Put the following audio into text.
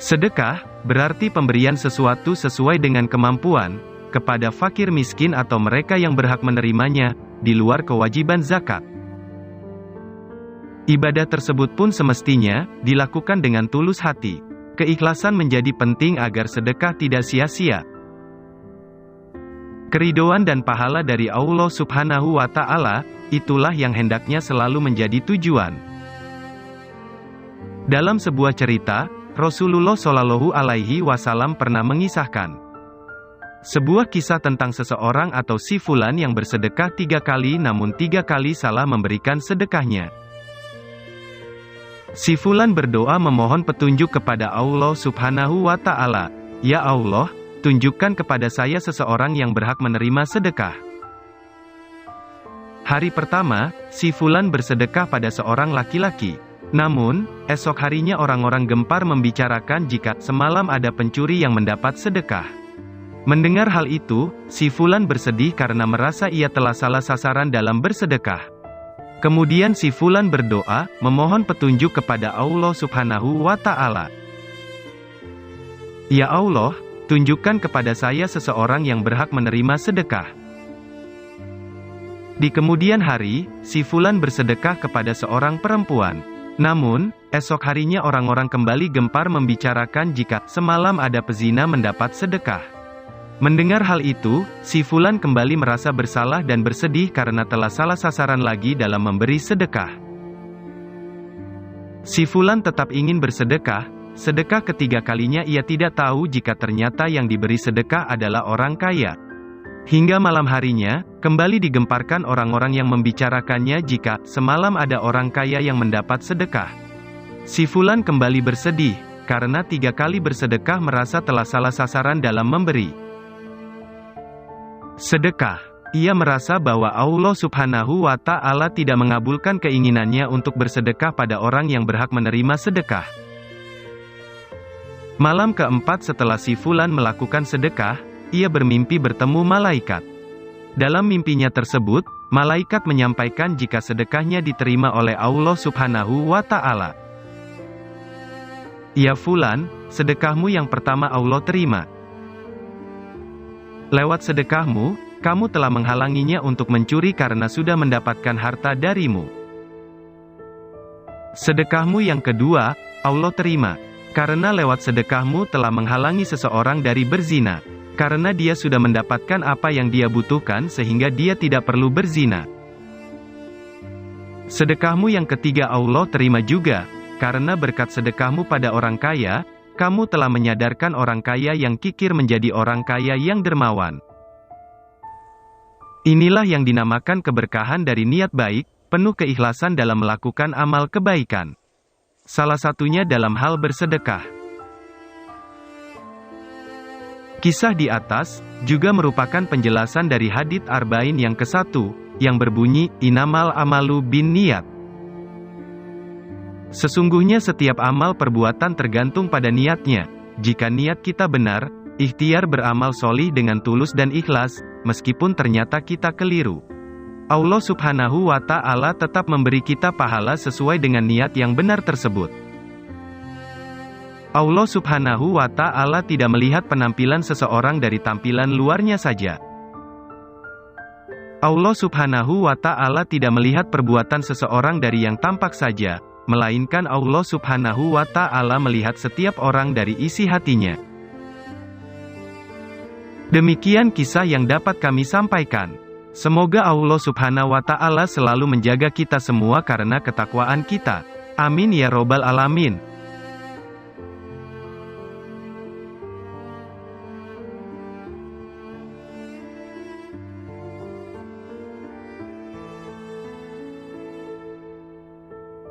Sedekah berarti pemberian sesuatu sesuai dengan kemampuan, kepada fakir miskin atau mereka yang berhak menerimanya, di luar kewajiban zakat. Ibadah tersebut pun semestinya dilakukan dengan tulus hati. Keikhlasan menjadi penting agar sedekah tidak sia-sia. Keridhaan dan pahala dari Allah Subhanahu wa Ta'ala, itulah yang hendaknya selalu menjadi tujuan. Dalam sebuah cerita, Rasulullah Shallallahu Alaihi Wasallam pernah mengisahkan sebuah kisah tentang seseorang atau si fulan yang bersedekah 3 kali namun 3 kali salah memberikan sedekahnya. Si fulan berdoa memohon petunjuk kepada Allah Subhanahu wa Ta'ala, "Ya Allah, tunjukkan kepada saya seseorang yang berhak menerima sedekah." Hari pertama, si fulan bersedekah pada seorang laki-laki. Namun, esok harinya orang-orang gempar membicarakan jika semalam ada pencuri yang mendapat sedekah. Mendengar hal itu, si fulan bersedih karena merasa ia telah salah sasaran dalam bersedekah. Kemudian si fulan berdoa, memohon petunjuk kepada Allah Subhanahu wa Ta'ala. "Ya Allah, tunjukkan kepada saya seseorang yang berhak menerima sedekah." Di kemudian hari, si fulan bersedekah kepada seorang perempuan. Namun, esok harinya orang-orang kembali gempar membicarakan jika semalam ada pezina mendapat sedekah. Mendengar hal itu, si fulan kembali merasa bersalah dan bersedih karena telah salah sasaran lagi dalam memberi sedekah. Si fulan tetap ingin bersedekah. Sedekah ketiga kalinya ia tidak tahu jika ternyata yang diberi sedekah adalah orang kaya. Hingga malam harinya, kembali digemparkan orang-orang yang membicarakannya jika semalam ada orang kaya yang mendapat sedekah. Si fulan kembali bersedih, karena 3 kali bersedekah merasa telah salah sasaran dalam memberi sedekah. Ia merasa bahwa Allah Subhanahu wa Ta'ala tidak mengabulkan keinginannya untuk bersedekah pada orang yang berhak menerima sedekah. Malam keempat setelah si fulan melakukan sedekah, ia bermimpi bertemu malaikat. Dalam mimpinya tersebut, malaikat menyampaikan jika sedekahnya diterima oleh Allah Subhanahu wa Ta'ala. "Ya fulan, sedekahmu yang pertama Allah terima. Lewat sedekahmu, kamu telah menghalanginya untuk mencuri karena sudah mendapatkan harta darimu. Sedekahmu yang kedua, Allah terima. Karena lewat sedekahmu telah menghalangi seseorang dari berzina. Karena dia sudah mendapatkan apa yang dia butuhkan sehingga dia tidak perlu berzina. Sedekahmu yang ketiga Allah terima juga. Karena berkat sedekahmu pada orang kaya, kamu telah menyadarkan orang kaya yang kikir menjadi orang kaya yang dermawan." Inilah yang dinamakan keberkahan dari niat baik, penuh keikhlasan dalam melakukan amal kebaikan. Salah satunya dalam hal bersedekah. Kisah di atas juga merupakan penjelasan dari hadits Arba'in yang ke-1, yang berbunyi, "Inamal amalu bin niyat." Sesungguhnya setiap amal perbuatan tergantung pada niatnya. Jika niat kita benar, ikhtiar beramal solih dengan tulus dan ikhlas, meskipun ternyata kita keliru, Allah Subhanahu wa Ta'ala tetap memberi kita pahala sesuai dengan niat yang benar tersebut. Allah Subhanahu wa Ta'ala tidak melihat penampilan seseorang dari tampilan luarnya saja. Allah Subhanahu wa Ta'ala tidak melihat perbuatan seseorang dari yang tampak saja, melainkan Allah Subhanahu wa Ta'ala melihat setiap orang dari isi hatinya. Demikian kisah yang dapat kami sampaikan. Semoga Allah Subhanahu wa Ta'ala selalu menjaga kita semua karena ketakwaan kita. Amin ya robbal alamin.